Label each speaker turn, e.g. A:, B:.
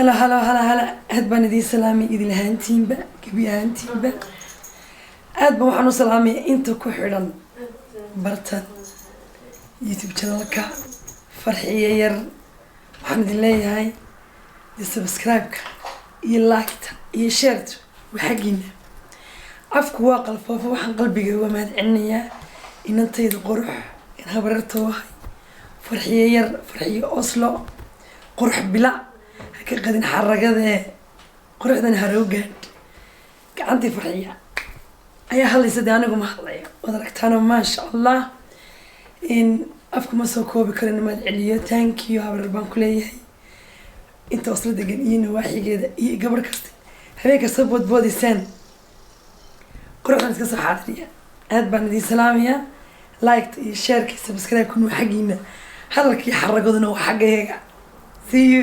A: هلا هلا هلا هلا هاد بان دي سلامي إذا لهانتين با كبي هانتين با هاد بوحنو سلامي انتو كحرن برتن يوتيوب channelka فرحية ير waxaan idin leeyahay subscribe-ka iyo like-ta iyo share-ta waa xaggiina afku waa qalfoofo waxaan qalbiga uga mahadcelinayaa inantayda qurux in habararta wahay farxiyo yar farxiyo oslo qurux bila ha ka qadin xaragadee quruxdan haroogaan gacantii farxiya ayaa hadlaysa dee anigu ma hadlayo waad aragtaano maasha allah in afku ma soo koobi karin mahadceliyo thank you habarar baan ku leeyahay inta osla degan iyo nawaaxigeeda iyo gabar kasta habeen kasta boodboodisaan quruxdan iska soo xaadiriya aad baan idin salaamayaa like iyo share-ka subscribe-kun waa xaggiina hadalkii xaragaduna waa xaggayaga see you